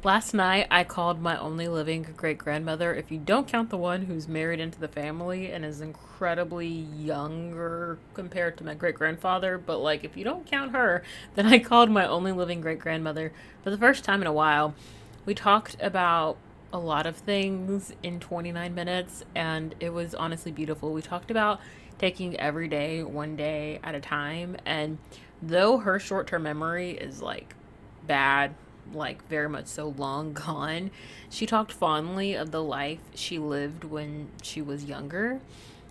Last night, I called my only living great grandmother, if you don't count the one who's married into the family and is incredibly younger compared to my great grandfather. But, like, if you don't count her, then I called my only living great grandmother for the first time in a while. We talked about a lot of things in 29 minutes, and it was honestly beautiful. We talked about taking every day, one day at a time, and though her short term memory is like bad, like very much so long gone, she talked fondly of the life she lived when she was younger.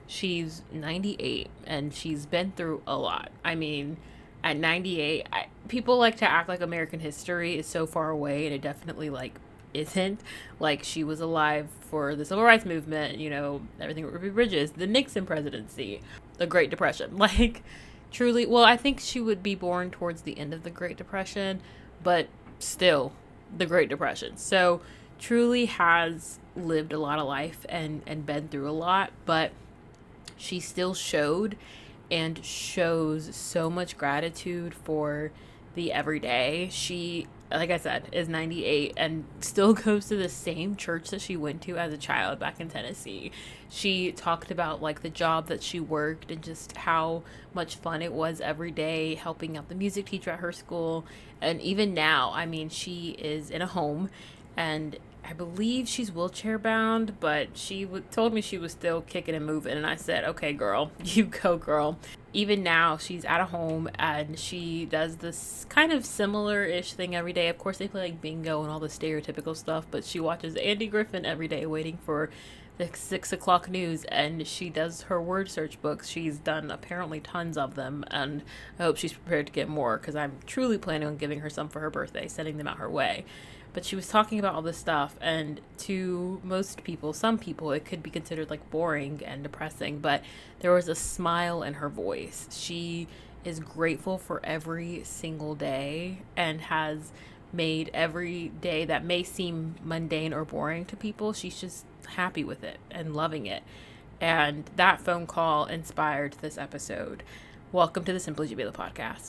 She's 98 and she's been through a lot. I mean, at 98, people like to act like American history is so far away, and it definitely like isn't. Like, she was alive for the civil rights movement, everything with Ruby Bridges, the Nixon presidency, the Great Depression. Like, truly, well, I think she would be born towards the end of the Great Depression, but still the Great Depression. So truly has lived a lot of life and been through a lot, but she still showed and shows so much gratitude for the everyday. She, like I said, is 98 and still goes to the same church that she went to as a child back in Tennessee. She talked about like the job that she worked and just how much fun it was every day helping out the music teacher at her school. And even now, I mean, she is in a home, and I believe she's wheelchair bound, but she told me she was still kicking and moving. And I said, okay, girl, you go, girl. Even now, she's at a home and she does this kind of similar ish thing every day. Of course, they play like bingo and all the stereotypical stuff, but she watches Andy Griffin every day waiting for the 6 o'clock news, and she does her word search books. She's done apparently tons of them, and I hope she's prepared to get more because I'm truly planning on giving her some for her birthday, sending them out her way. But she was talking about all this stuff, and to most people, some people, it could be considered like boring and depressing, but there was a smile in her voice. She is grateful for every single day and has made every day that may seem mundane or boring to people, she's just happy with it and loving it. And that phone call inspired this episode. Welcome to the Simply Jamilah podcast.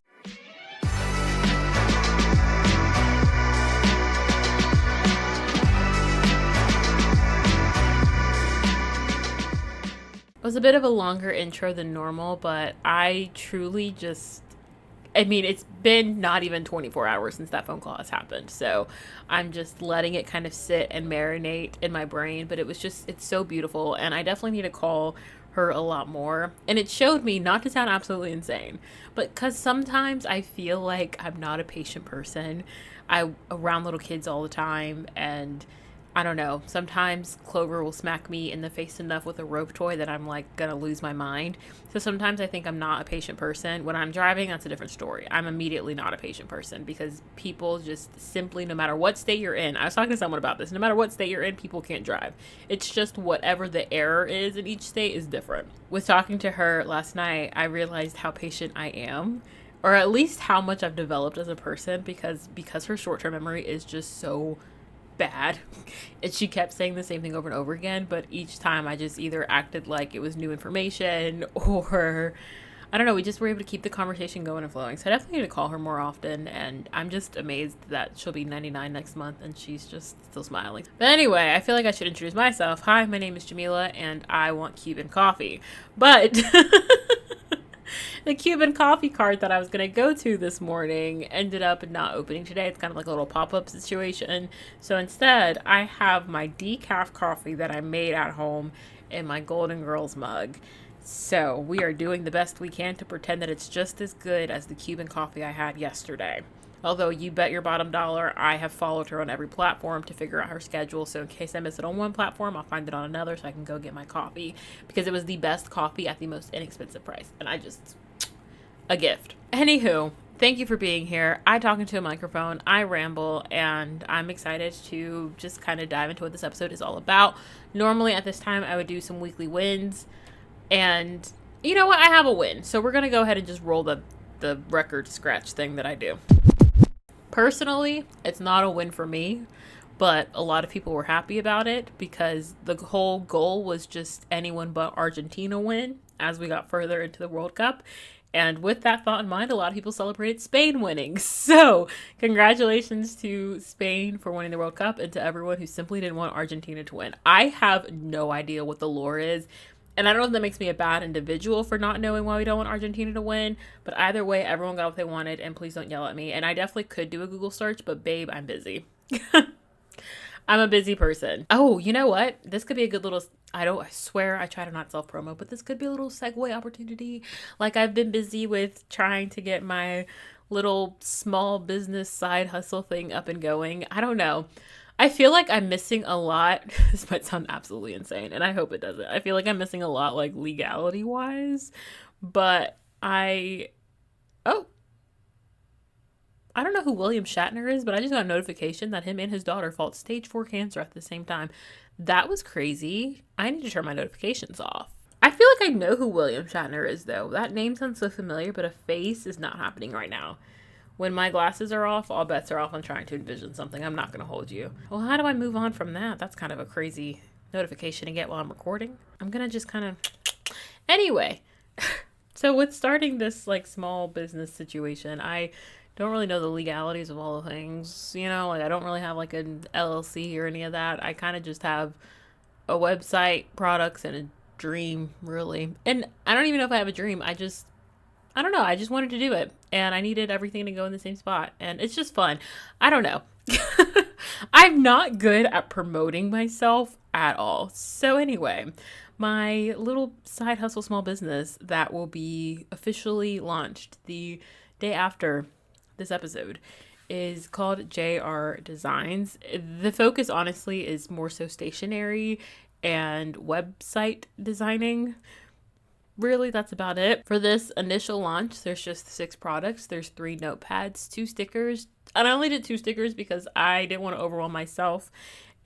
It was a bit of a longer intro than normal, but I truly just, I mean, it's been not even 24 hours since that phone call has happened. So I'm just letting it kind of sit and marinate in my brain. But it was just, it's so beautiful. And I definitely need to call her a lot more. And it showed me, not to sound absolutely insane, but because sometimes I feel like I'm not a patient person. I around little kids all the time, and I don't know. Sometimes Clover will smack me in the face enough with a rope toy that I'm like gonna lose my mind. So sometimes I think I'm not a patient person. When I'm driving, that's a different story. I'm immediately not a patient person because people just simply, no matter what state you're in, I was talking to someone about this, no matter what state you're in, people can't drive. It's just whatever the error is in each state is different. With talking to her last night, I realized how patient I am, or at least how much I've developed as a person, because her short-term memory is just so bad. And she kept saying the same thing over and over again, but each time I just either acted like it was new information, or I don't know, we just were able to keep the conversation going and flowing. So I definitely need to call her more often, and I'm just amazed that she'll be 99 next month and she's just still smiling. But anyway, I feel like I should introduce myself. Hi, my name is Jamilah and I want Cuban coffee. But the Cuban coffee cart that I was going to go to this morning ended up not opening today. It's kind of like a little pop-up situation. So instead, I have my decaf coffee that I made at home in my Golden Girls mug. So we are doing the best we can to pretend that it's just as good as the Cuban coffee I had yesterday. Although you bet your bottom dollar, I have followed her on every platform to figure out her schedule. So in case I miss it on one platform, I'll find it on another so I can go get my coffee. Because it was the best coffee at the most inexpensive price. And a gift. Anywho, thank you for being here. I talk into a microphone, I ramble, and I'm excited to just kind of dive into what this episode is all about. Normally at this time, I would do some weekly wins. And you know what? I have a win. So we're going to go ahead and just roll the record scratch thing that I do. Personally, it's not a win for me, but a lot of people were happy about it because the whole goal was just anyone but Argentina win as we got further into the World Cup. And with that thought in mind, a lot of people celebrated Spain winning. So, congratulations to Spain for winning the World Cup and to everyone who simply didn't want Argentina to win. I have no idea what the lore is. And I don't know if that makes me a bad individual for not knowing why we don't want Argentina to win. But either way, everyone got what they wanted. And please don't yell at me. And I definitely could do a Google search, but babe, I'm busy. I'm a busy person. Oh, you know what? This could be a good little, I swear I try to not self-promo, but this could be a little segue opportunity. Like, I've been busy with trying to get my little small business side hustle thing up and going. I don't know. I feel like I'm missing a lot. This might sound absolutely insane, and I hope it doesn't. I feel like I'm missing a lot, like, legality wise, but oh, I don't know who William Shatner is, but I just got a notification that him and his daughter fought stage 4 cancer at the same time. That was crazy. I need to turn my notifications off. I feel like I know who William Shatner is, though. That name sounds so familiar, but a face is not happening right now. When my glasses are off, all bets are off on trying to envision something. I'm not going to hold you. Well, how do I move on from that? That's kind of a crazy notification to get while I'm recording. I'm going to just kind of... Anyway, so with starting this, like, small business situation, I don't really know the legalities of all the things, you know, like I don't really have like an LLC or any of that. I kind of just have a website, products, and a dream, really. And I don't even know if I have a dream. I don't know. I just wanted to do it and I needed everything to go in the same spot and it's just fun. I don't know. I'm not good at promoting myself at all. So anyway, my little side hustle small business that will be officially launched the day after this episode is called JR Designs. The focus honestly is more so stationery and website designing. Really, that's about it. For this initial launch, there's just 6 products. There's 3 notepads, 2 stickers. And I only did 2 stickers because I didn't want to overwhelm myself.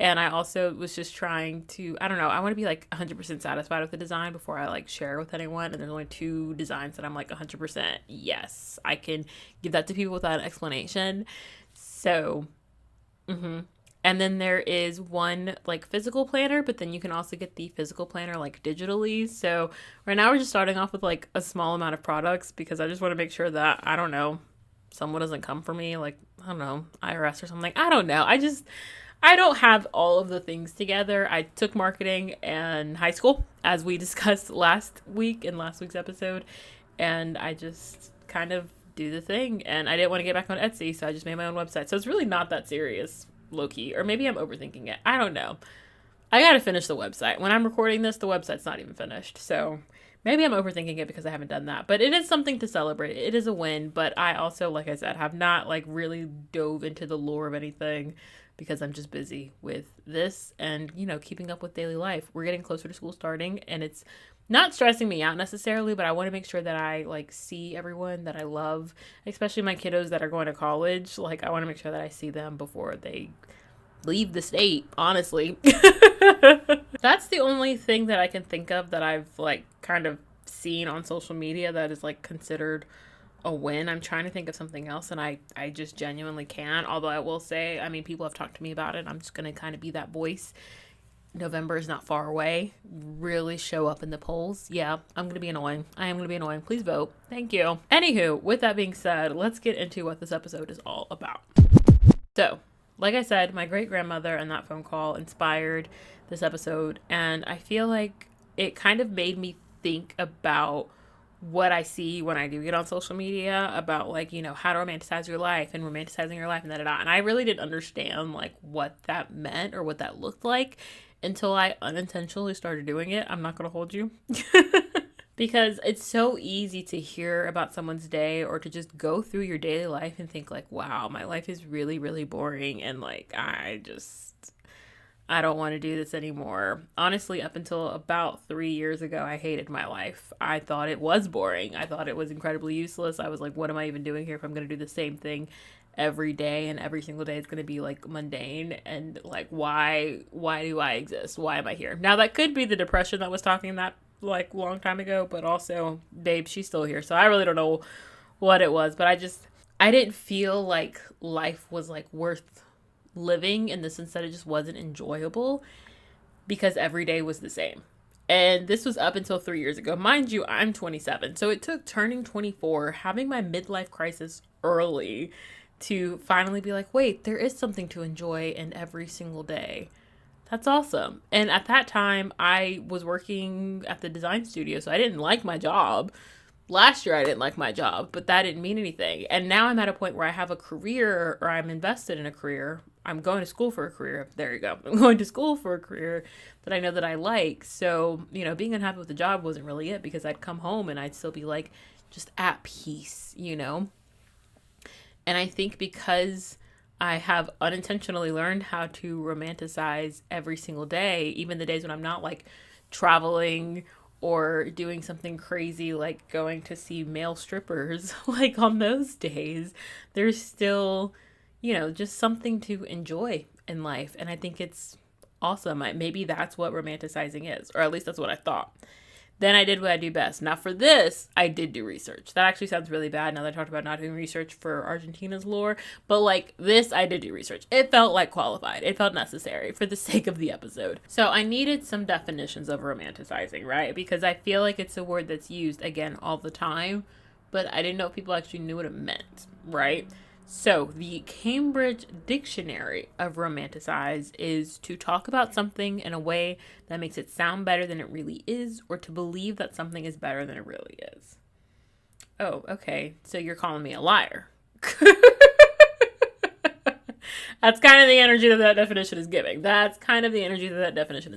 And I also was just trying to, I don't know, I want to be like 100% satisfied with the design before I like share with anyone. And there's only 2 designs that I'm like 100% yes, I can give that to people without an explanation. So, and then there is 1 like physical planner, but then you can also get the physical planner like digitally. So right now we're just starting off with like a small amount of products because I just want to make sure that, I don't know, someone doesn't come for me, like, I don't know, IRS or something. I don't know. I don't have all of the things together. I took marketing in high school, as we discussed last week in last week's episode, and I just kind of do the thing. And I didn't want to get back on Etsy, so I just made my own website. So it's really not that serious, low-key. Or maybe I'm overthinking it. I don't know. I gotta finish the website. When I'm recording this, the website's not even finished. So maybe I'm overthinking it because I haven't done that. But it is something to celebrate. It is a win. But I also, like I said, have not like really dove into the lore of anything because I'm just busy with this and, you know, keeping up with daily life. We're getting closer to school starting and it's not stressing me out necessarily, but I want to make sure that I like see everyone that I love, especially my kiddos that are going to college. Like I want to make sure that I see them before they leave the state, honestly. That's the only thing that I can think of that I've like kind of seen on social media that is like considered a win. I'm trying to think of something else and I just genuinely can't. Although I will say, I mean, people have talked to me about it. I'm just going to kind of be that voice. November is not far away. Really show up in the polls. Yeah, I'm going to be annoying. I am going to be annoying. Please vote. Thank you. Anywho, with that being said, let's get into what this episode is all about. So, like I said, my great-grandmother and that phone call inspired this episode. And I feel like it kind of made me think about what I see when I do get on social media about like, you know, how to romanticize your life and romanticizing your life and da-da-da. And I really didn't understand like what that meant or what that looked like until I unintentionally started doing it. I'm not going to hold you. Because it's so easy to hear about someone's day or to just go through your daily life and think like, wow, my life is really, really boring. And like, I don't want to do this anymore. Honestly, up until about 3 years ago, I hated my life. I thought it was boring. I thought it was incredibly useless. I was like, what am I even doing here if I'm going to do the same thing every day and every single day it's going to be like mundane and like, why do I exist? Why am I here? Now that could be the depression that was talking that like long time ago, but also, babe, she's still here. So I really don't know what it was, but I didn't feel like life was like worth living in the sense that it just wasn't enjoyable because every day was the same. And this was up until 3 years ago. Mind you, I'm 27. So it took turning 24, having my midlife crisis early, to finally be like, wait, there is something to enjoy in every single day. That's awesome. And at that time, I was working at the design studio, so I didn't like my job. Last year, I didn't like my job, but that didn't mean anything. And now I'm at a point where I have a career, or I'm invested in a career. I'm going to school for a career. There you go. I'm going to school for a career that I know that I like. So, being unhappy with the job wasn't really it, because I'd come home and I'd still be like just at peace. And I think because I have unintentionally learned how to romanticize every single day, even the days when I'm not like traveling or doing something crazy like going to see male strippers, like on those days, there's still, just something to enjoy in life. And I think it's awesome. Maybe that's what romanticizing is, or at least that's what I thought. Then I did what I do best. Now for this, I did do research. That actually sounds really bad now that I talked about not doing research for Argentina's lore. But like this, I did do research. It felt like qualified. It felt necessary for the sake of the episode. So I needed some definitions of romanticizing, right? Because I feel like it's a word that's used, again, all the time. But I didn't know if people actually knew what it meant, right? So, the Cambridge Dictionary of romanticize is to talk about something in a way that makes it sound better than it really is, or to believe that something is better than it really is. Oh, okay. So you're calling me a liar. That's kind of the energy that definition is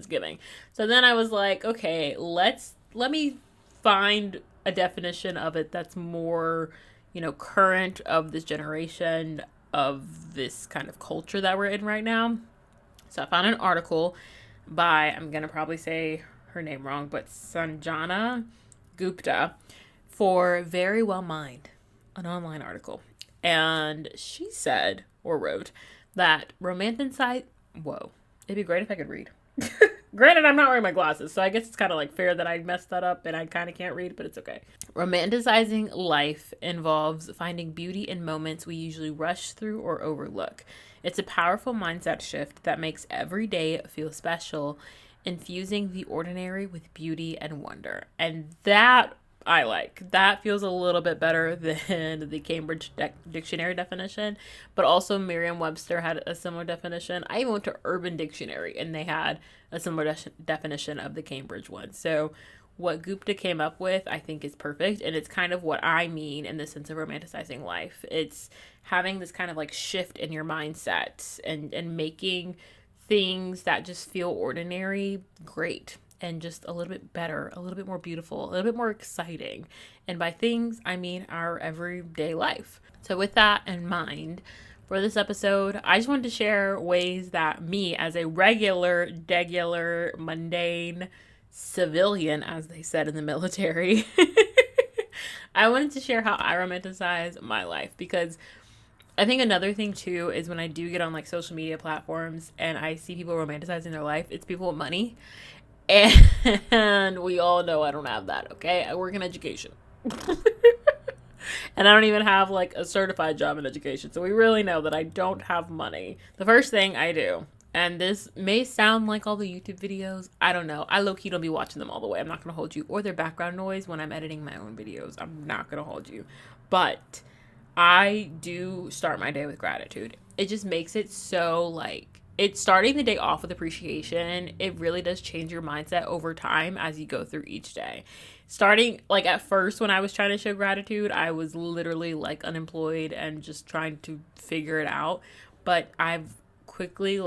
giving. So then I was like, okay, let me find a definition of it that's more current, of this generation, of this kind of culture that we're in right now. So I found an article by, I'm going to probably say her name wrong, but Sanjana Gupta for Very Well Mind, an online article. And she said, or wrote, that whoa, it'd be great if I could read. Granted, I'm not wearing my glasses, so I guess it's kind of like fair that I messed that up and I kind of can't read, but it's okay. Romanticizing life involves finding beauty in moments we usually rush through or overlook. It's a powerful mindset shift that makes every day feel special, infusing the ordinary with beauty and wonder. And that I like. That feels a little bit better than the Cambridge Dictionary definition, but also Merriam-Webster had a similar definition. I even went to Urban Dictionary and they had a similar definition of the Cambridge one. So what Gupta came up with, I think, is perfect, and it's kind of what I mean in the sense of romanticizing life. It's having this kind of like shift in your mindset and making things that just feel ordinary great, and just a little bit better, a little bit more beautiful, a little bit more exciting. And by things, I mean our everyday life. So with that in mind, for this episode, I just wanted to share ways that me, as a regular, mundane civilian, as they said in the military, I wanted to share how I romanticize my life. Because I think another thing too is when I do get on like social media platforms and I see people romanticizing their life, it's people with money. And we all know I don't have that, okay? I work in education. And I don't even have like a certified job in education. So we really know that I don't have money. The first thing I do, and this may sound like all the YouTube videos, I don't know. I low-key don't be watching them all the way. I'm not going to hold you. Or their background noise when I'm editing my own videos. I'm not going to hold you. But I do start my day with gratitude. It just makes it so like, it's starting the day off with appreciation. It really does change your mindset over time as you go through each day. Starting, like at first when I was trying to show gratitude, I was literally like unemployed and just trying to figure it out. But I've quickly,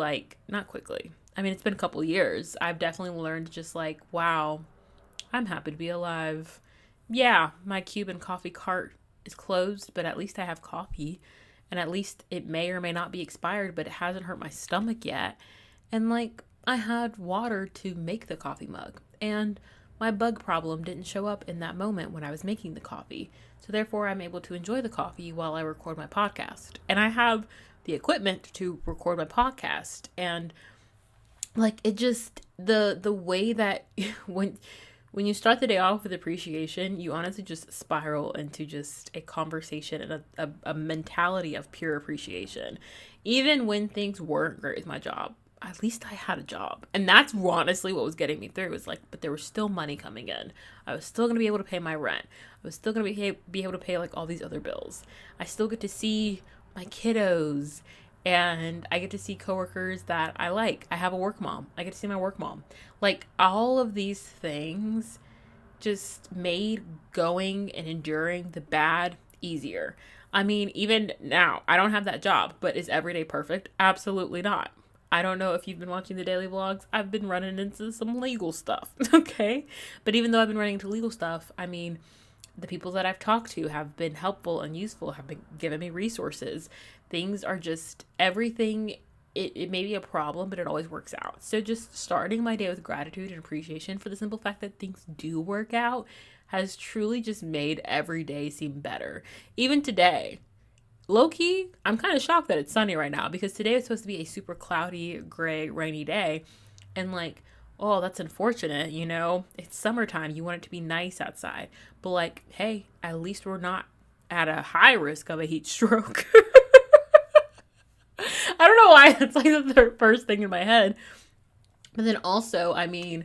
not quickly, I mean, it's been a couple years. I've definitely learned just like, wow, I'm happy to be alive. Yeah, my Cuban coffee cart is closed, but at least I have coffee. And at least it may or may not be expired, but it hasn't hurt my stomach yet. And like, I had water to make the coffee mug. And my bug problem didn't show up in that moment when I was making the coffee. So therefore, I'm able to enjoy the coffee while I record my podcast. And I have the equipment to record my podcast. And like, it just, the way that when you start the day off with appreciation, you honestly just spiral into just a conversation and a mentality of pure appreciation. Even when things weren't great with my job, at least I had a job. And that's honestly what was getting me through. It was like, but there was still money coming in. I was still going to be able to pay my rent. I was still going to be able to pay like all these other bills. I still get to see my kiddos, and I get to see coworkers that I like. I have a work mom. I get to see my work mom. Like, all of these things just made going and enduring the bad easier. I mean, even now, I don't have that job, but is every day perfect? Absolutely not. I don't know if you've been watching the daily vlogs. I've been running into some legal stuff, okay? But even though I've been running into legal stuff, I mean, the people that I've talked to have been helpful and useful, have been giving me resources. Things are just everything. It may be a problem, but it always works out. So just starting my day with gratitude and appreciation for the simple fact that things do work out has truly just made every day seem better. Even today, low key, I'm kind of shocked that it's sunny right now, because today was supposed to be a super cloudy, gray, rainy day. And like, oh, that's unfortunate, you know? It's summertime. You want it to be nice outside. But like, hey, at least we're not at a high risk of a heat stroke. I don't know why that's like the first thing in my head. But then also, I mean,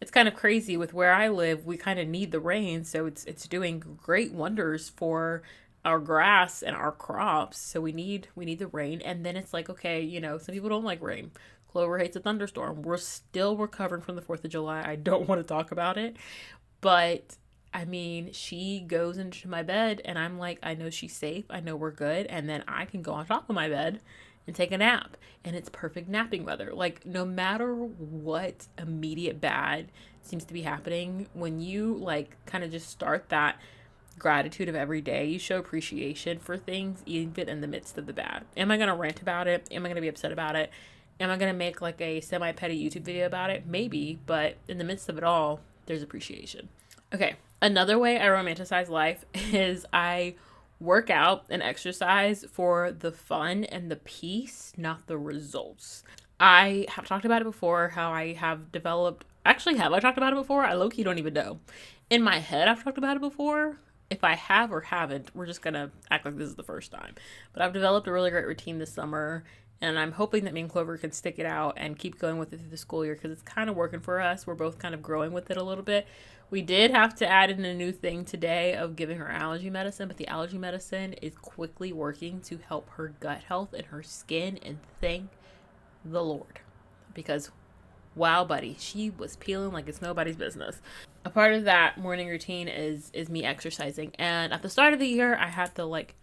it's kind of crazy with where I live. We kind of need the rain, so it's doing great wonders for our grass and our crops. So we need the rain. And then it's like, okay, you know, some people don't like rain. Clover hates a thunderstorm. We're still recovering from the 4th of July. I don't want to talk about it. But I mean, she goes into my bed and I'm like, I know she's safe. I know we're good. And then I can go on top of my bed and take a nap. And it's perfect napping weather. Like, no matter what immediate bad seems to be happening, when you like kind of just start that gratitude of every day, you show appreciation for things even in the midst of the bad. Am I going to rant about it? Am I going to be upset about it? Am I going to make like a semi-petty YouTube video about it? Maybe, but in the midst of it all, there's appreciation. Okay, another way I romanticize life is I work out and exercise for the fun and the peace, not the results. I have talked about it before, how I have developed. Actually, have I talked about it before? I low-key don't even know. In my head, I've talked about it before. If I have or haven't, we're just gonna act like this is the first time. But I've developed a really great routine this summer, and I'm hoping that me and Clover can stick it out and keep going with it through the school year, because it's kind of working for us. We're both kind of growing with it a little bit. We did have to add in a new thing today of giving her allergy medicine, but the allergy medicine is quickly working to help her gut health and her skin, and thank the Lord. Because wow, buddy, she was peeling like it's nobody's business. A part of that morning routine is me exercising. And at the start of the year, I had to like,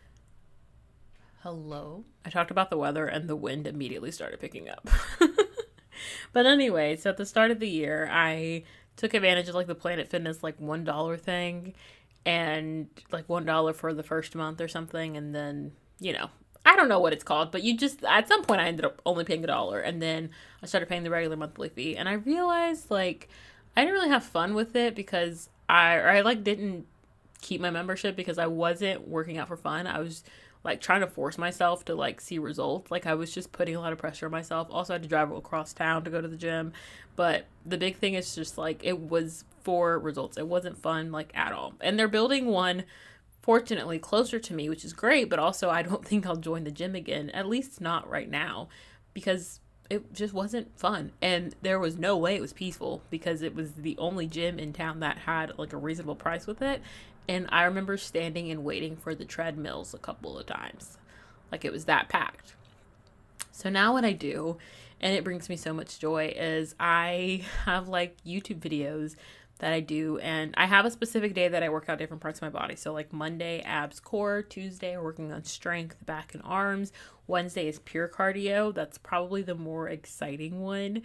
hello? I talked about the weather and the wind immediately started picking up. But anyway, so at the start of the year, I took advantage of like the Planet Fitness like $1 thing, and like $1 for the first month or something. And then, you know, I don't know what it's called, but you just, at some point I ended up only paying $1, and then I started paying the regular monthly fee. And I realized like I didn't really have fun with it, because I like didn't keep my membership because I wasn't working out for fun. I was like trying to force myself to like see results. Like, I was just putting a lot of pressure on myself. Also, I had to drive across town to go to the gym. But the big thing is just like, it was for results. It wasn't fun like at all. And they're building one, fortunately, closer to me, which is great. But also, I don't think I'll join the gym again, at least not right now, because it just wasn't fun. And there was no way it was peaceful, because it was the only gym in town that had like a reasonable price with it. And I remember standing and waiting for the treadmills a couple of times. Like, it was that packed. So now what I do, and it brings me so much joy, is I have like YouTube videos that I do, and I have a specific day that I work out different parts of my body. So like Monday, abs, core. Tuesday, we're working on strength, back and arms. Wednesday is pure cardio. That's probably the more exciting one.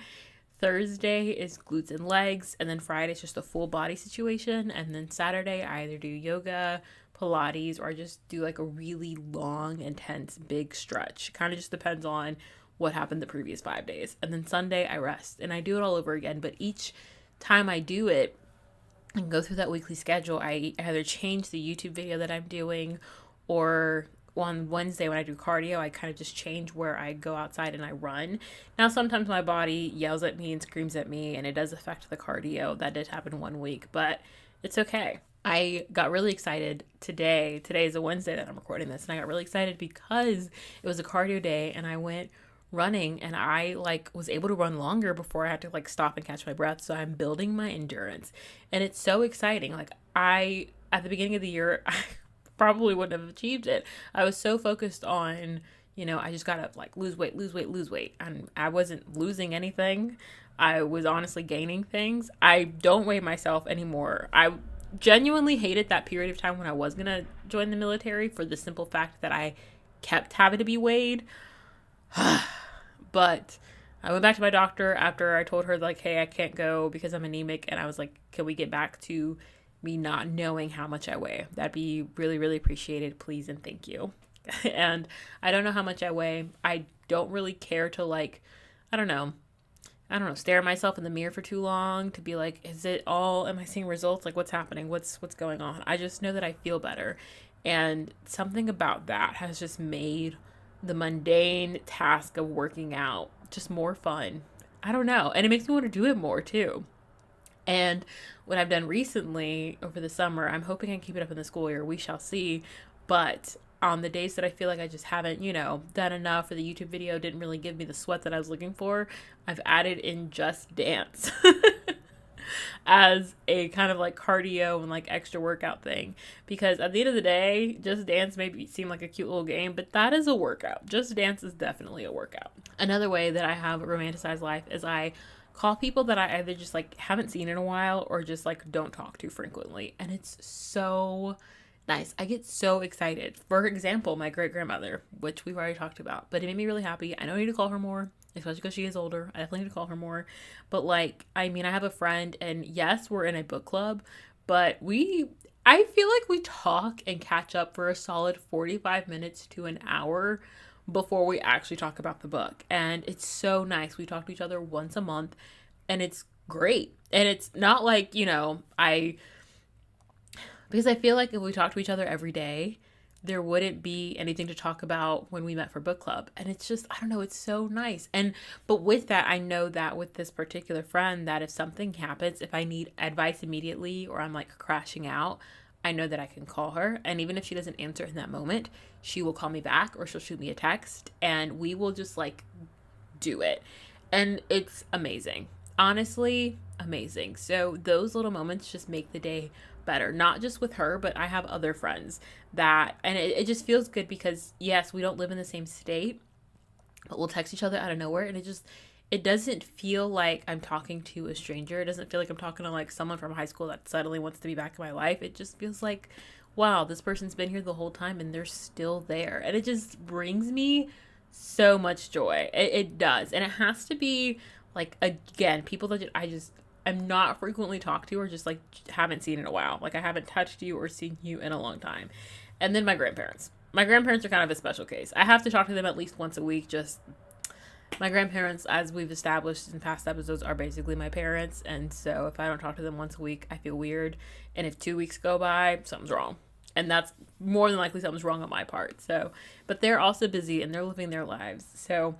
Thursday is glutes and legs, and then Friday is just a full body situation. And then Saturday, I either do yoga, Pilates, or I just do like a really long, intense, big stretch. Kind of just depends on what happened the previous 5 days. And then Sunday, I rest, and I do it all over again. But each time I do it and go through that weekly schedule, I either change the YouTube video that I'm doing, or on Wednesday when I do cardio, I kind of just change where I go outside and I run. Now, sometimes my body yells at me and screams at me, and it does affect the cardio. That did happen one week, but it's okay. I got really excited today. Today is a Wednesday that I'm recording this, and I got really excited because it was a cardio day, and I went running, and I like was able to run longer before I had to like stop and catch my breath. So I'm building my endurance, and it's so exciting. Like I at the beginning of the year, I probably wouldn't have achieved it. I was so focused on, I just gotta like lose weight, lose weight, lose weight, and I wasn't losing anything. I was honestly gaining things. I don't weigh myself anymore. I genuinely hated that period of time when I was gonna join the military for the simple fact that I kept having to be weighed. But I went back to my doctor after I told her, like, hey, I can't go because I'm anemic. And I was like, can we get back to me not knowing how much I weigh? That'd be really, really appreciated. Please and thank you. And I don't know how much I weigh. I don't really care to, like, I don't know. Stare at myself in the mirror for too long to be like, is it all, am I seeing results? Like, what's happening? What's going on? I just know that I feel better. And something about that has just made the mundane task of working out just more fun. I don't know. And it makes me want to do it more too. And what I've done recently over the summer, I'm hoping I can keep it up in the school year. We shall see. But on the days that I feel like I just haven't, done enough, or the YouTube video didn't really give me the sweat that I was looking for, I've added in Just Dance as a kind of like cardio and like extra workout thing. Because at the end of the day, Just Dance may seem like a cute little game, but that is a workout. Just Dance is definitely a workout. Another way that I have romanticized life is I call people that I either just like haven't seen in a while or just like don't talk to frequently. And it's so nice. I get so excited. For example, my great grandmother, which we've already talked about, but it made me really happy. I know I need to call her more, especially because she is older. I definitely need to call her more. But like, I mean, I have a friend, and yes, we're in a book club, but I feel like we talk and catch up for a solid 45 minutes to an hour before we actually talk about the book. And it's so nice. We talk to each other once a month, and it's great. And it's not like, because I feel like if we talked to each other every day, there wouldn't be anything to talk about when we met for book club. And it's just, I don't know, it's so nice. But with that, I know that with this particular friend, that if something happens, if I need advice immediately or I'm like crashing out, I know that I can call her. And even if she doesn't answer in that moment, she will call me back or she'll shoot me a text, and we will just like do it. And it's amazing. Honestly, amazing. So those little moments just make the day better, not just with her, but I have other friends and it just feels good because yes, we don't live in the same state, but we'll text each other out of nowhere, and it doesn't feel like I'm talking to a stranger. It doesn't feel like I'm talking to like someone from high school that suddenly wants to be back in my life. It just feels like, wow, this person's been here the whole time and they're still there. And it just brings me so much joy. It does. And it has to be like, again, people that I'm not frequently talked to or just like haven't seen in a while. Like I haven't touched you or seen you in a long time. And then my grandparents. My grandparents are kind of a special case. I have to talk to them at least once a week. Just my grandparents, as we've established in past episodes, are basically my parents. And so if I don't talk to them once a week, I feel weird. And if 2 weeks go by, something's wrong. And that's more than likely something's wrong on my part. So, but they're also busy and they're living their lives. So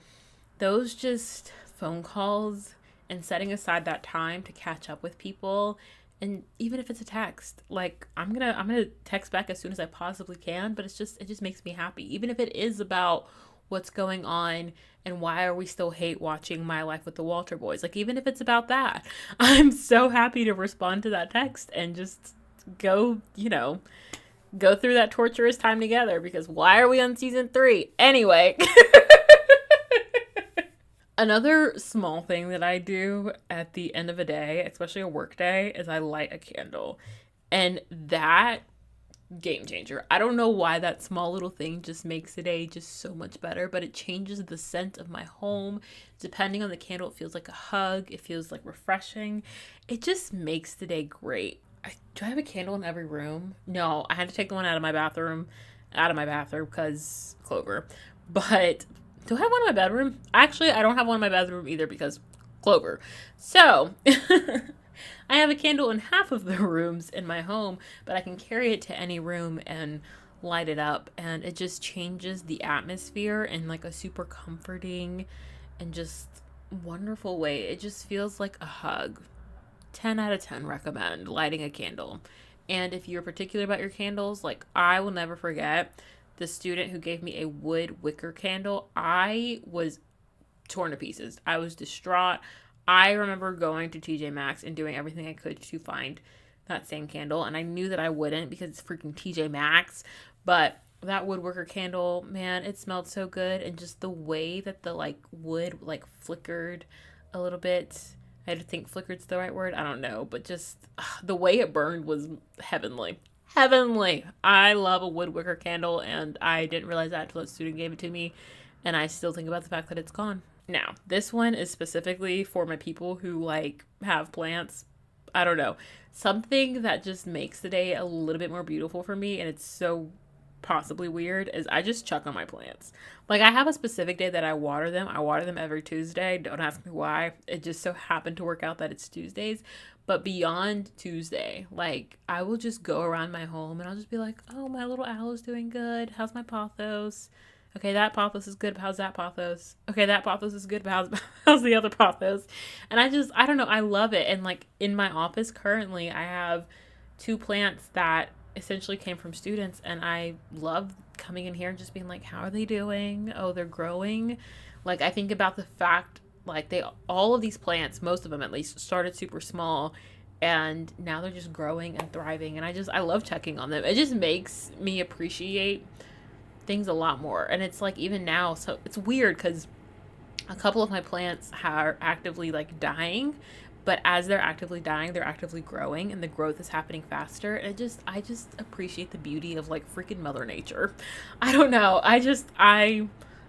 those just phone calls and setting aside that time to catch up with people, and even if it's a text, like I'm gonna text back as soon as I possibly can, but it just makes me happy, even if it is about what's going on and why are we still hate watching My Life with the Walter Boys. Like even if it's about that, I'm so happy to respond to that text and just go through that torturous time together, because why are we on season 3 anyway? Another small thing that I do at the end of a day, especially a work day, is I light a candle. And that, game changer. I don't know why that small little thing just makes the day just so much better, but it changes the scent of my home. Depending on the candle, it feels like a hug. It feels like refreshing. It just makes the day great. Do I have a candle in every room? No, I had to take the one out of my bathroom because Clover. But do I have one in my bedroom? Actually, I don't have one in my bedroom either because Clover. So I have a candle in half of the rooms in my home, but I can carry it to any room and light it up, and it just changes the atmosphere in like a super comforting and just wonderful way. It just feels like a hug. 10 out of 10 recommend lighting a candle. And if you're particular about your candles, like I will never forget the student who gave me a wood wicker candle. I was torn to pieces. I was distraught. I remember going to TJ Maxx and doing everything I could to find that same candle, and I knew that I wouldn't because it's freaking TJ Maxx, but that woodworker candle, man, it smelled so good, and just the way that the like wood like flickered a little bit. I had to think flickered's the right word. I don't know, but just the way it burned was heavenly. Heavenly. I love a woodworker candle, and I didn't realize that until a student gave it to me, and I still think about the fact that it's gone. Now, this one is specifically for my people who like have plants. I don't know. Something that just makes the day a little bit more beautiful for me, and it's so possibly weird, is I just chuck on my plants. Like, I have a specific day that I water them. I water them every Tuesday. Don't ask me why. It just so happened to work out that it's Tuesdays. But beyond Tuesday, like, I will just go around my home and I'll just be like, oh, my little aloe's doing good. How's my pothos? Okay, that pothos is good, but how's that pothos? Okay, that pothos is good, but how's the other pothos? And I don't know, I love it. And like in my office currently, I have 2 plants that essentially came from students, and I love coming in here and just being like, how are they doing? Oh, they're growing. Like, I think about the fact, like, all of these plants, most of them at least, started super small, and now they're just growing and thriving, and I love checking on them. It just makes me appreciate things a lot more. And it's like, even now, so it's weird because a couple of my plants are actively like dying, but as they're actively dying, they're actively growing, and the growth is happening faster. And I just appreciate the beauty of like freaking Mother Nature. I don't know. I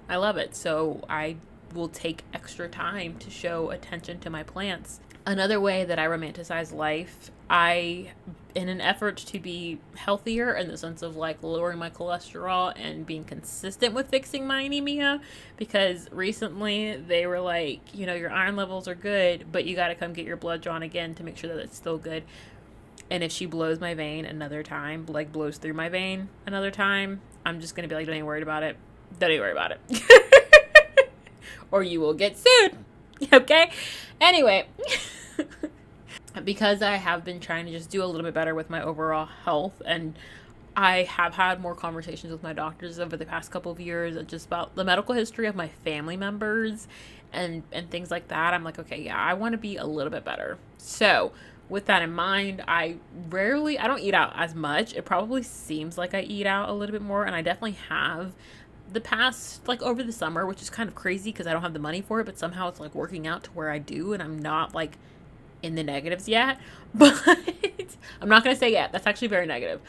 love it. So I will take extra time to show attention to my plants. Another way that I romanticize life, in an effort to be healthier in the sense of like lowering my cholesterol and being consistent with fixing my anemia, because recently they were like, you know, your iron levels are good, but you got to come get your blood drawn again to make sure that it's still good. And if she blows my vein another time, like blows through my vein another time, I'm just going to be like, don't even worry about it. Don't even worry about it. Or you will get sued. Okay? Anyway. Because I have been trying to just do a little bit better with my overall health, and I have had more conversations with my doctors over the past couple of years just about the medical history of my family members and things like that. I'm like, okay, yeah, I want to be a little bit better. So with that in mind, I don't eat out as much. It probably seems like I eat out a little bit more, and I definitely have the past, like over the summer, which is kind of crazy because I don't have the money for it, but somehow it's like working out to where I do, and I'm not like in the negatives yet. But I'm not going to say yet. That's actually very negative.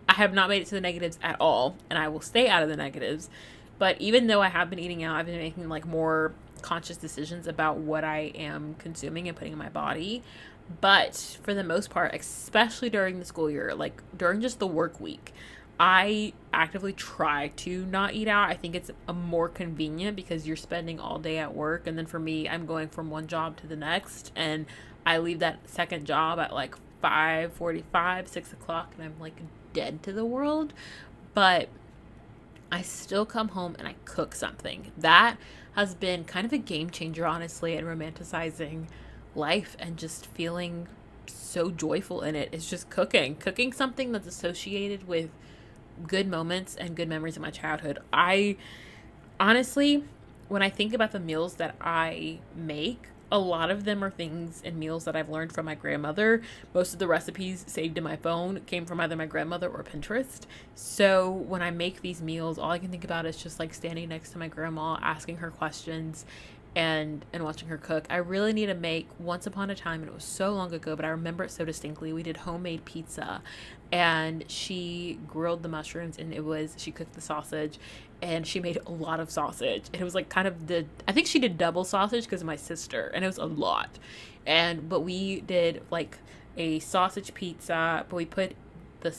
I have not made it to the negatives at all, and I will stay out of the negatives. But even though I have been eating out, I've been making like more conscious decisions about what I am consuming and putting in my body. But for the most part, especially during the school year, like during just the work week, I actively try to not eat out. I think it's a more convenient because you're spending all day at work. And then for me, I'm going from one job to the next, and I leave that second job at like 5:45, 6 o'clock, and I'm like dead to the world. But I still come home and I cook something. That has been kind of a game changer, honestly, in romanticizing life and just feeling so joyful in it. It's just cooking something that's associated with good moments and good memories of my childhood. I honestly, when I think about the meals that I make, a lot of them are things and meals that I've learned from my grandmother. Most of the recipes saved in my phone came from either my grandmother or Pinterest. So when I make these meals, all I can think about is just like standing next to my grandma, asking her questions, and watching her cook. I really need to make, once upon a time, and it was so long ago, but I remember it so distinctly, we did homemade pizza, and she grilled the mushrooms, and she cooked the sausage, and she made a lot of sausage. And it was like kind of I think she did double sausage because of my sister, and it was a lot. But we did like a sausage pizza, but we put the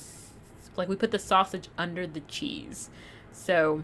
sausage under the cheese. So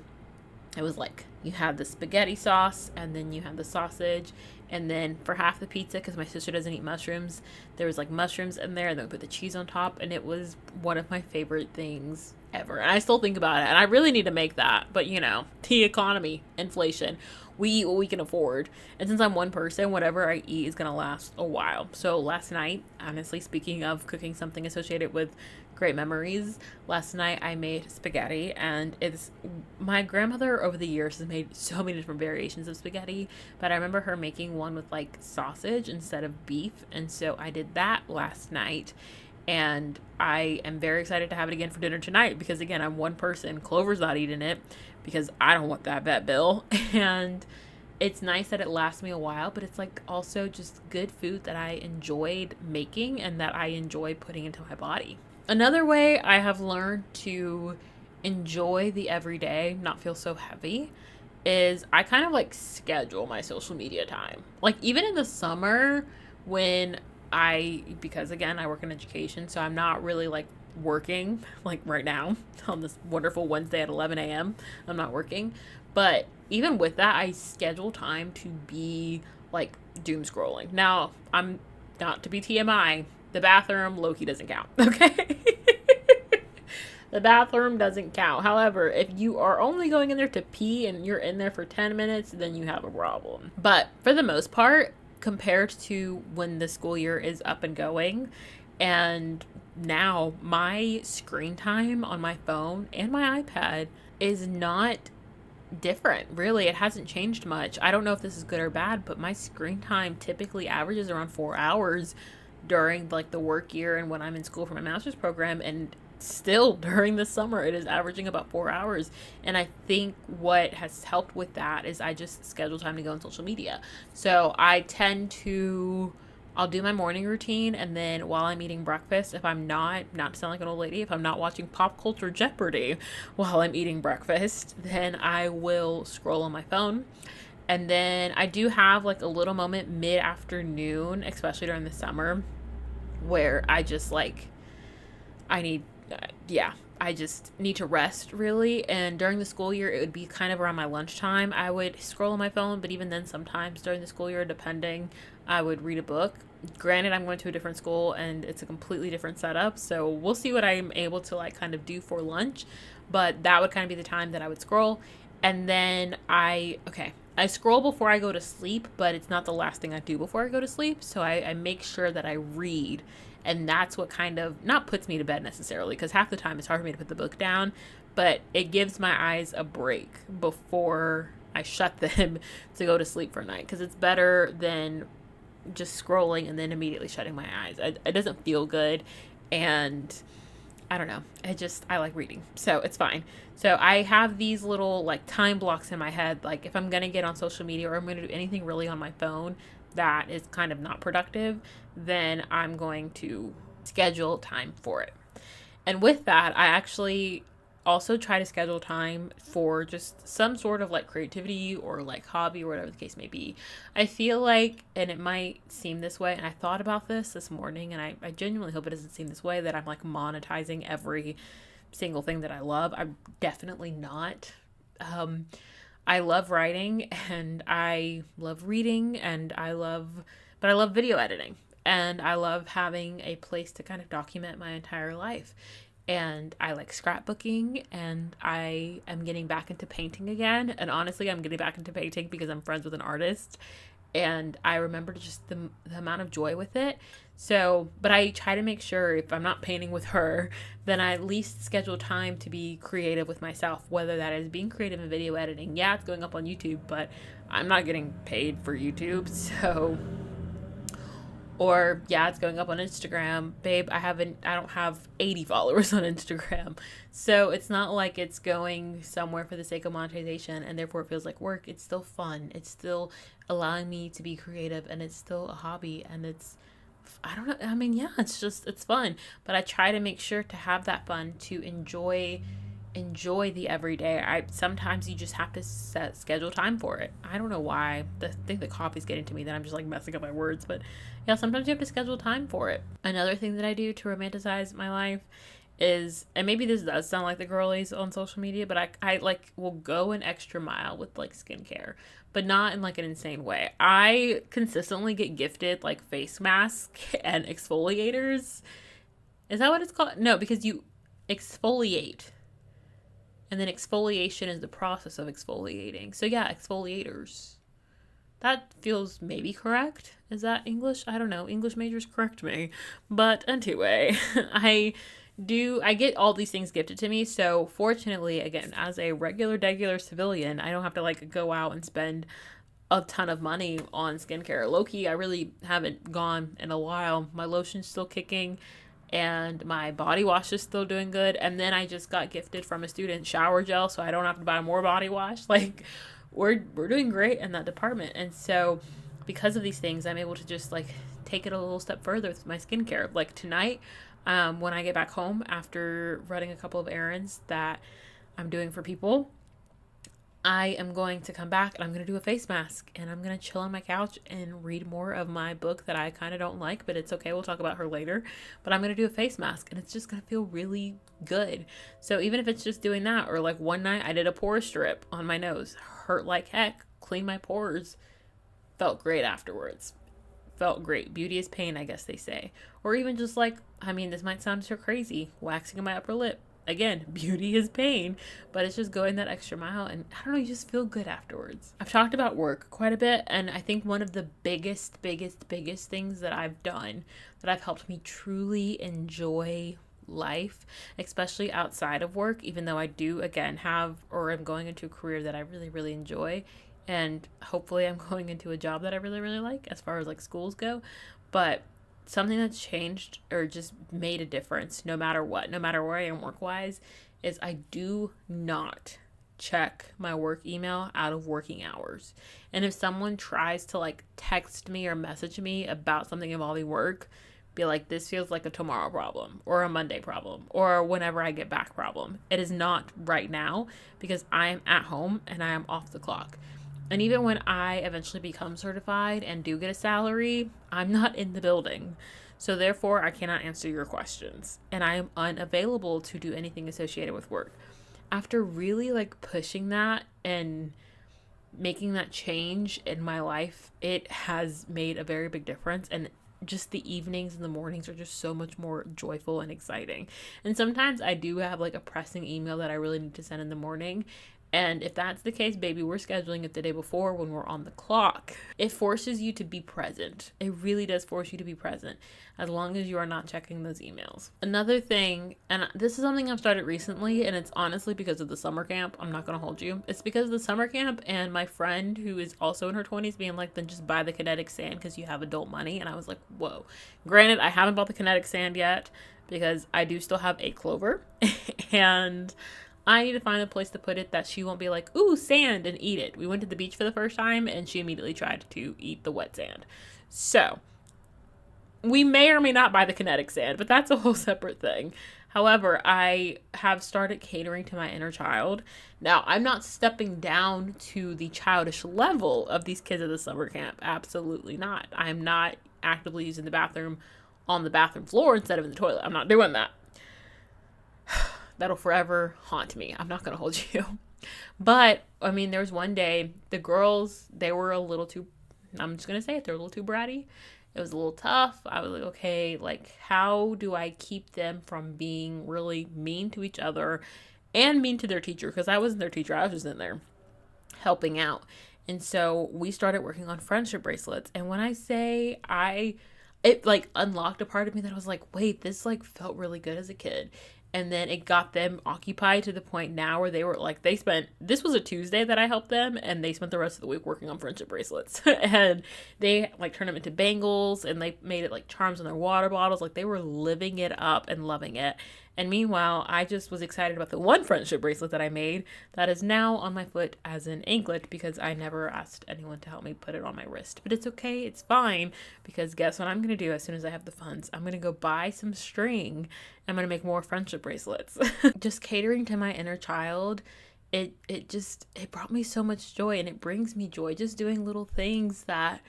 it was like you had the spaghetti sauce, and then you had the sausage, and then for half the pizza, because my sister doesn't eat mushrooms, there was like mushrooms in there, and then we put the cheese on top, and it was one of my favorite things ever. And I still think about it. And I really need to make that. But, the economy, inflation, we eat what we can afford. And since I'm one person, whatever I eat is going to last a while. So last night, honestly, speaking of cooking something associated with great memories, last night I made spaghetti. And it's my grandmother over the years has made so many different variations of spaghetti. But I remember her making one with like sausage instead of beef. And so I did that last night. And I am very excited to have it again for dinner tonight because, again, I'm one person. Clover's not eating it because I don't want that vet bill. And it's nice that it lasts me a while, but it's like also just good food that I enjoyed making and that I enjoy putting into my body. Another way I have learned to enjoy the everyday, not feel so heavy, is I kind of like schedule my social media time. Like even in the summer when because again, I work in education, so I'm not really like working like right now on this wonderful Wednesday at 11 a.m. I'm not working. But even with that, I schedule time to be like doom scrolling. Now, I'm not to be TMI, the bathroom, low-key doesn't count, okay? The bathroom doesn't count. However, if you are only going in there to pee and you're in there for 10 minutes, then you have a problem. But for the most part, compared to when the school year is up and going, and now my screen time on my phone and my iPad is not different. Really, it hasn't changed much. I don't know if this is good or bad, but my screen time typically averages around 4 hours during like the work year and when I'm in school for my master's program, and still during the summer it is averaging about 4 hours. And I think what has helped with that is I just schedule time to go on social media. So I'll do my morning routine, and then while I'm eating breakfast, if I'm not to sound like an old lady, if I'm not watching Pop Culture Jeopardy while I'm eating breakfast, then I will scroll on my phone. And then I do have like a little moment mid-afternoon, especially during the summer, where I just like I just need to rest, really. And during the school year, it would be kind of around my lunchtime. I would scroll on my phone, but even then, sometimes during the school year, depending, I would read a book. Granted, I'm going to a different school and it's a completely different setup, so we'll see what I'm able to like kind of do for lunch. But that would kind of be the time that I would scroll. And then I scroll before I go to sleep, but it's not the last thing I do before I go to sleep. So I make sure that I read. And that's what kind of not puts me to bed necessarily, because half the time it's hard for me to put the book down, but it gives my eyes a break before I shut them to go to sleep for a night, because it's better than just scrolling and then immediately shutting my eyes. It doesn't feel good, and I don't know. I like reading, so it's fine. So I have these little like time blocks in my head, like if I'm going to get on social media or I'm going to do anything really on my phone that is kind of not productive, then I'm going to schedule time for it. And with that, I actually also try to schedule time for just some sort of like creativity or like hobby or whatever the case may be. I feel like, and it might seem this way, and I thought about this morning, and I genuinely hope it doesn't seem this way, that I'm like monetizing every single thing that I love. I'm definitely not. I love writing and I love reading but I love video editing, and I love having a place to kind of document my entire life. And I like scrapbooking, and I am getting back into painting again. And honestly, I'm getting back into painting because I'm friends with an artist, and I remember just the amount of joy with it. So, but I try to make sure if I'm not painting with her, then I at least schedule time to be creative with myself, whether that is being creative in video editing. Yeah, it's going up on YouTube, but I'm not getting paid for YouTube, so... Or, yeah, it's going up on Instagram. Babe, I don't have 80 followers on Instagram. So it's not like it's going somewhere for the sake of monetization and therefore it feels like work. It's still fun. It's still allowing me to be creative, and it's still a hobby, and I don't know. I mean, yeah, it's fun. But I try to make sure to have that fun, to enjoy the everyday. Sometimes you just have to schedule time for it. I don't know why. I think the coffee's getting to me that I'm just like messing up my words, but yeah, sometimes you have to schedule time for it. Another thing that I do to romanticize my life is, and maybe this does sound like the girlies on social media, but I like will go an extra mile with like skincare, but not in like an insane way. I consistently get gifted like face masks and exfoliators. Is that what it's called? No, because you exfoliate And then exfoliation is the process of exfoliating. So yeah, exfoliators. That feels maybe correct. Is that English? I don't know. English majors correct me. But anyway, I get all these things gifted to me. So fortunately, again, as a regular civilian, I don't have to like go out and spend a ton of money on skincare. Low key, I really haven't gone in a while. My lotion's still kicking and my body wash is still doing good. And then I just got gifted from a student shower gel, so I don't have to buy more body wash. Like we're doing great in that department. And so because of these things, I'm able to just like take it a little step further with my skincare. Like tonight, when I get back home after running a couple of errands that I'm doing for people, I am going to come back and I'm going to do a face mask and I'm going to chill on my couch and read more of my book that I kind of don't like, but it's okay. We'll talk about her later. But I'm going to do a face mask and it's just going to feel really good. So even if it's just doing that, or like one night I did a pore strip on my nose, hurt like heck, cleaned my pores, felt great afterwards. Felt great. Beauty is pain, I guess they say. Or even just like, I mean, this might sound so crazy, waxing on my upper lip. Again, beauty is pain, but it's just going that extra mile, and I don't know, you just feel good afterwards. I've talked about work quite a bit, and I think one of the biggest things that I've done that have helped me truly enjoy life, especially outside of work, even though I do again have, or am going into a career that I really enjoy, and hopefully I'm going into a job that I really like as far as like schools go. But something that's changed or just made a difference no matter what, no matter where I am work wise, is I do not check my work email out of working hours. And if someone tries to like text me or message me about something involving work, be like, this feels like a tomorrow problem or a Monday problem or whenever I get back problem. It is not right now because I am at home and I am off the clock. And even when I eventually become certified and do get a salary, I'm not in the building. So therefore, I cannot answer your questions. And I am unavailable to do anything associated with work. After really like pushing that and making that change in my life, it has made a very big difference. And just the evenings and the mornings are just so much more joyful and exciting. And sometimes I do have like a pressing email that I really need to send in the morning. And if that's the case, baby, we're scheduling it the day before when we're on the clock. It forces you to be present. It really does force you to be present as long as you are not checking those emails. Another thing, and this is something I've started recently, and it's honestly because of the summer camp. I'm not going to hold you. It's because of the summer camp and my friend who is also in her 20s being like, then just buy the kinetic sand because you have adult money. And I was like, whoa. Granted, I haven't bought the kinetic sand yet because I do still have 8 clover. And I need to find a place to put it that she won't be like, ooh, sand, and eat it. We went to the beach for the first time, and she immediately tried to eat the wet sand. So, we may or may not buy the kinetic sand, but that's a whole separate thing. However, I have started catering to my inner child. Now, I'm not stepping down to the childish level of these kids at the summer camp. Absolutely not. I'm not actively using the bathroom on the bathroom floor instead of in the toilet. I'm not doing that. That'll forever haunt me. I'm not going to hold you. But, I mean, there was one day, the girls, they were a little too, I'm just going to say it, they're a little too bratty. It was a little tough. I was like, okay, like, how do I keep them from being really mean to each other and mean to their teacher? Because I wasn't their teacher. I was just in there helping out. And so we started working on friendship bracelets. And when I say it like unlocked a part of me that was like, wait, this like felt really good as a kid. And then it got them occupied to the point now where they were like, this was a Tuesday that I helped them, and they spent the rest of the week working on friendship bracelets. And they like turned them into bangles, and they made it like charms on their water bottles. Like they were living it up and loving it. And meanwhile, I just was excited about the one friendship bracelet that I made that is now on my foot as an anklet because I never asked anyone to help me put it on my wrist. But it's okay, it's fine, because guess what I'm going to do as soon as I have the funds? I'm going to go buy some string. I'm going to make more friendship bracelets. Just catering to my inner child, it brought me so much joy, and it brings me joy just doing little things that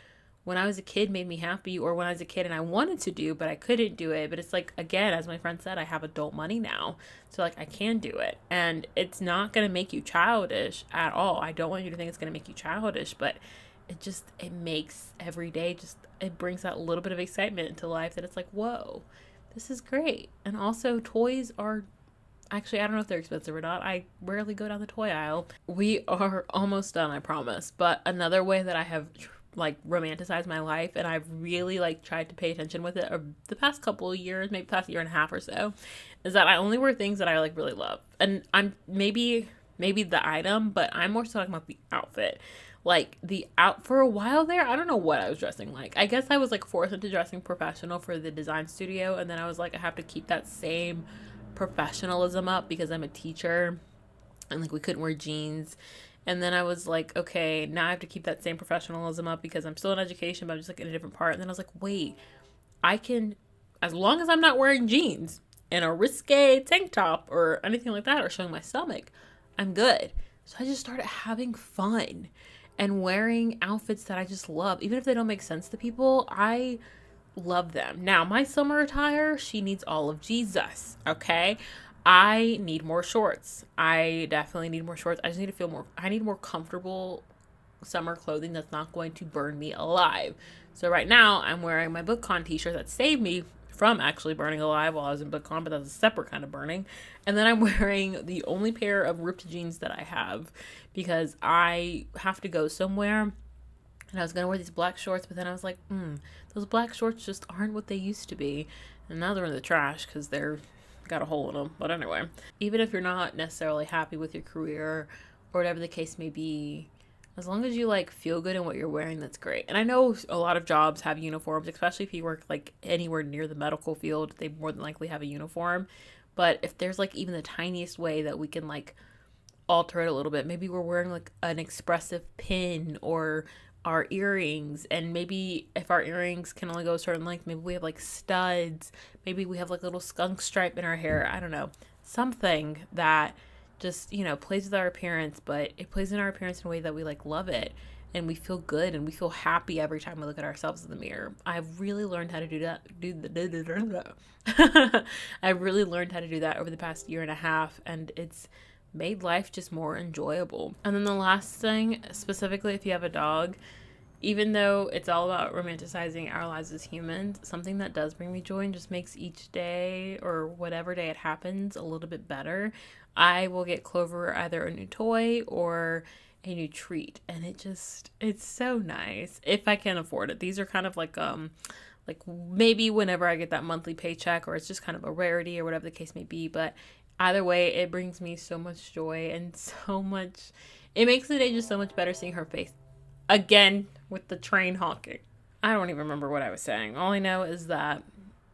when I was a kid made me happy, or when I was a kid and I wanted to do, but I couldn't do it. But it's like, again, as my friend said, I have adult money now. So like I can do it, and it's not going to make you childish at all. I don't want you to think it's going to make you childish, but it makes every day it brings that little bit of excitement into life that it's like, whoa, this is great. And also toys are Actually, I don't know if they're expensive or not. I rarely go down the toy aisle. We are almost done, I promise. But another way that I have like romanticized my life, and I've really like tried to pay attention with it over the past couple of years, maybe past year and a half or so, is that I only wear things that I like really love. And I'm maybe the item, but I'm more so talking about the outfit. Like the out for a while there, I don't know what I was dressing like. I guess I was like forced into dressing professional for the design studio, and then I was like, I have to keep that same professionalism up because I'm a teacher and like we couldn't wear jeans. And then I was like, okay, now I have to keep that same professionalism up because I'm still in education, but I'm just like in a different part. And then I was like, wait, I can, as long as I'm not wearing jeans and a risque tank top or anything like that or showing my stomach, I'm good. So I just started having fun and wearing outfits that I just love. Even if they don't make sense to people, I love them. Now, my summer attire, she needs all of Jesus, okay? I need more shorts. I definitely need more shorts. I just need to feel more, I need more comfortable summer clothing that's not going to burn me alive. So right now, I'm wearing my BookCon t-shirt that saved me from actually burning alive while I was in BookCon, but that's a separate kind of burning. And then I'm wearing the only pair of ripped jeans that I have because I have to go somewhere and I was gonna wear these black shorts, but then I was like, those black shorts just aren't what they used to be. And now they're in the trash because they're got a hole in them. But anyway, even if you're not necessarily happy with your career or whatever the case may be, as long as you like feel good in what you're wearing, that's great. And I know a lot of jobs have uniforms, especially if you work like anywhere near the medical field, they more than likely have a uniform. But if there's like even the tiniest way that we can like alter it a little bit, maybe we're wearing like an expressive pin or our earrings, and maybe if our earrings can only go a certain length, maybe we have like studs, maybe we have like a little skunk stripe in our hair, I don't know, something that just, you know, plays with our appearance, but it plays in our appearance in a way that we like love it and we feel good and we feel happy every time we look at ourselves in the mirror. I've really learned how to do that. I've really learned how to do that over the past year and a half, and it's made life just more enjoyable. And then the last thing, specifically if you have a dog, even though it's all about romanticizing our lives as humans, something that does bring me joy and just makes each day or whatever day it happens a little bit better, I will get Clover either a new toy or a new treat, and it's so nice if I can afford it. These are kind of like maybe whenever I get that monthly paycheck, or it's just kind of a rarity or whatever the case may be, but either way, it brings me so much joy and so much, it makes the day just so much better seeing her face. Again, with the train honking. I don't even remember what I was saying. All I know is that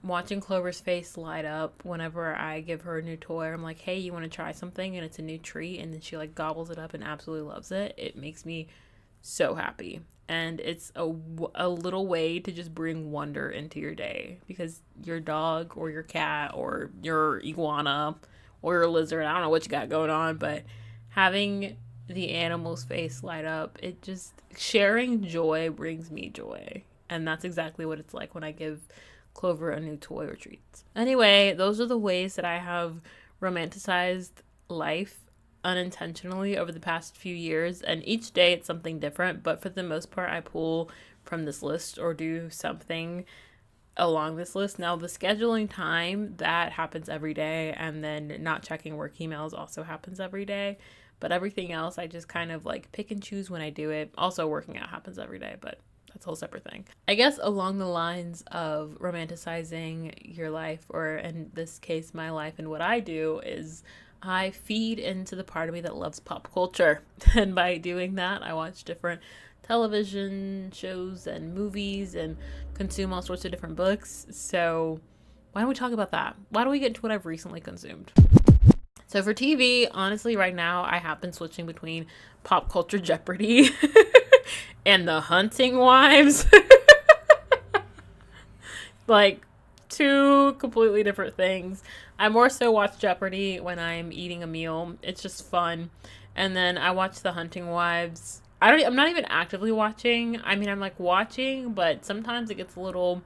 watching Clover's face light up whenever I give her a new toy, I'm like, hey, you want to try something? And it's a new treat. And then she like gobbles it up and absolutely loves it. It makes me so happy. And it's a little way to just bring wonder into your day, because your dog or your cat or your iguana or your lizard, I don't know what you got going on, but having the animal's face light up, it just, sharing joy brings me joy. And that's exactly what it's like when I give Clover a new toy or treats. Anyway, those are the ways that I have romanticized life unintentionally over the past few years, and each day it's something different, but for the most part I pull from this list or do something along this list. Now, the scheduling time, that happens every day, and then not checking work emails also happens every day, but everything else I just kind of like pick and choose when I do it. Also, working out happens every day, but that's a whole separate thing. I guess along the lines of romanticizing your life, or in this case my life, and what I do is I feed into the part of me that loves pop culture. And by doing that, I watch different television shows and movies and consume all sorts of different books. So why don't we talk about that? Why don't we get into what I've recently consumed? So for TV, honestly, right now I have been switching between Pop Culture Jeopardy and The Hunting Wives. Like, two completely different things. I more so watch Jeopardy when I'm eating a meal. It's just fun. And then I watch The Hunting Wives. I'm not even actively watching. I mean, I'm like watching, but sometimes it gets a little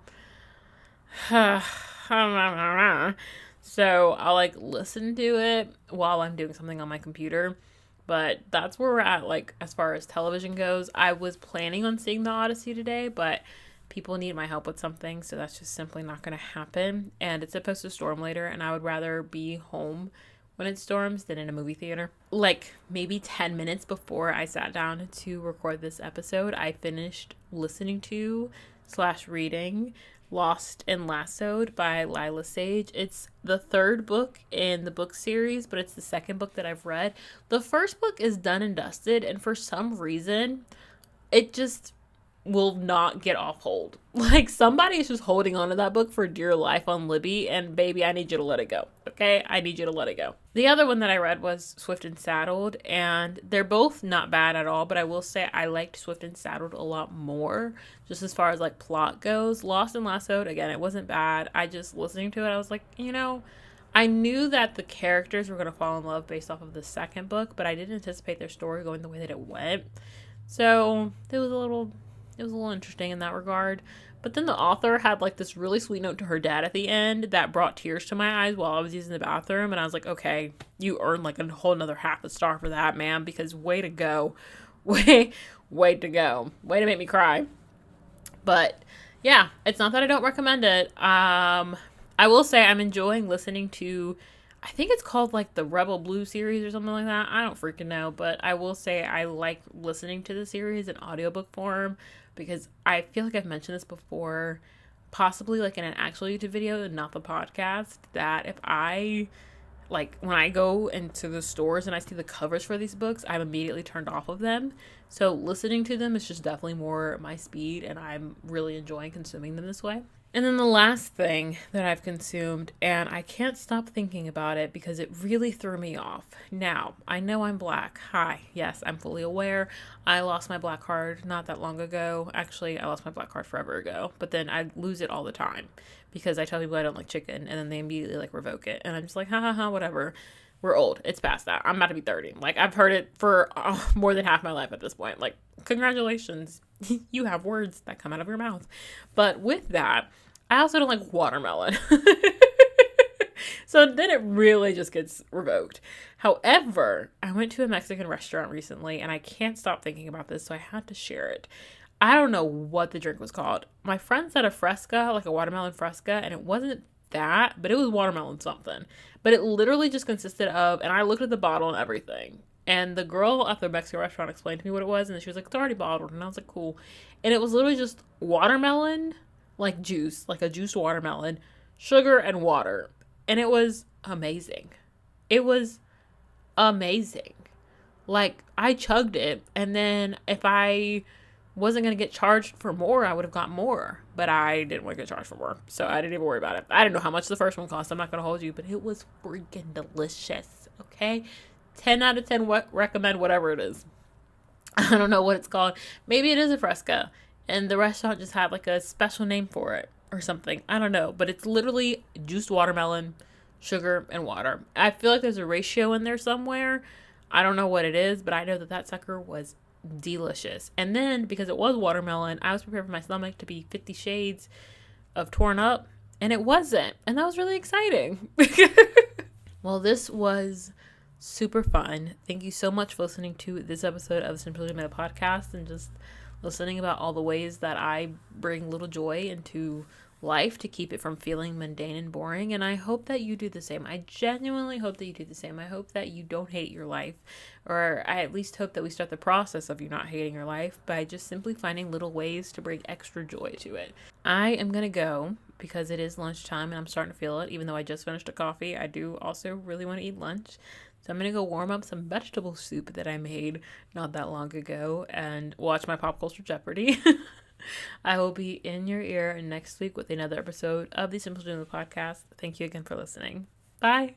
so I'll like listen to it while I'm doing something on my computer. But that's where we're at, like, as far as television goes. I was planning on seeing The Odyssey today, but people need my help with something, so that's just simply not going to happen. And it's supposed to storm later, and I would rather be home when it storms than in a movie theater. Like maybe 10 minutes before I sat down to record this episode, I finished listening to slash reading Lost and Lassoed by Lila Sage. It's the third book in the book series, but it's the second book that I've read. The first book is done and dusted, and for some reason, it just will not get off hold. Like, somebody is just holding on to that book for dear life on Libby, and baby, I need you to let it go. Okay? I need you to let it go. The other one that I read was Swift and Saddled, and they're both not bad at all, but I will say I liked Swift and Saddled a lot more, just as far as, like, plot goes. Lost and Lassoed, again, it wasn't bad. I just, listening to it, I was like, you know, I knew that the characters were going to fall in love based off of the second book, but I didn't anticipate their story going the way that it went. So, it was a little interesting in that regard. But then the author had like this really sweet note to her dad at the end that brought tears to my eyes while I was using the bathroom. And I was like, okay, you earned like a whole another half a star for that, man, because way to go. Way to go. Way to make me cry. But yeah, it's not that I don't recommend it. I will say I'm enjoying listening to, I think it's called like the Rebel Blue series or something like that. I don't freaking know, but I will say I like listening to the series in audiobook form because I feel like I've mentioned this before, possibly like in an actual YouTube video and not the podcast, that if I, like when I go into the stores and I see the covers for these books, I'm immediately turned off of them. So listening to them is just definitely more my speed, and I'm really enjoying consuming them this way. And then the last thing that I've consumed, and I can't stop thinking about it because it really threw me off. Now, I know I'm black. Hi. Yes, I'm fully aware. I lost my black card not that long ago. Actually, I lost my black card forever ago. But then I lose it all the time because I tell people I don't like chicken, and then they immediately like revoke it. And I'm just like, ha ha ha, whatever. We're old. It's past that. I'm about to be 30. Like, I've heard it for more than half my life at this point. Like, congratulations. You have words that come out of your mouth. But with that, I also don't like watermelon. So then it really just gets revoked. However, I went to a Mexican restaurant recently, and I can't stop thinking about this, so I had to share it. I don't know what the drink was called. My friend said a fresca, like a watermelon fresca, and it wasn't that, but it was watermelon something. But it literally just consisted of, and I looked at the bottle and everything, and the girl at the Mexican restaurant explained to me what it was, and she was like, it's already bottled, and I was like, cool. And it was literally just watermelon, like juice, like a juiced watermelon, sugar, and water. And it was amazing. It was amazing. Like, I chugged it, and then if I wasn't going to get charged for more, I would have got more. But I didn't want to get charged for more, so I didn't even worry about it. I didn't know how much the first one cost. I'm not going to hold you, but it was freaking delicious, okay? 10 out of 10 recommend whatever it is. I don't know what it's called. Maybe it is a fresca, and the restaurant just had like a special name for it or something. I don't know, but it's literally juiced watermelon, sugar, and water. I feel like there's a ratio in there somewhere. I don't know what it is, but I know that sucker was delicious. And then because it was watermelon, I was prepared for my stomach to be 50 shades of torn up, and it wasn't. And that was really exciting. Well, this was super fun. Thank you so much for listening to this episode of the Simply Jamilah podcast and just listening about all the ways that I bring little joy into life to keep it from feeling mundane and boring. And I hope that you do the same. I genuinely hope that you do the same. I hope that you don't hate your life, or I at least hope that we start the process of you not hating your life by just simply finding little ways to bring extra joy to it. I am going to go because it is lunchtime and I'm starting to feel it. Even though I just finished a coffee, I do also really want to eat lunch. So I'm going to go warm up some vegetable soup that I made not that long ago and watch my Pop Culture Jeopardy. I will be in your ear next week with another episode of the Simple Jamilah podcast. Thank you again for listening. Bye.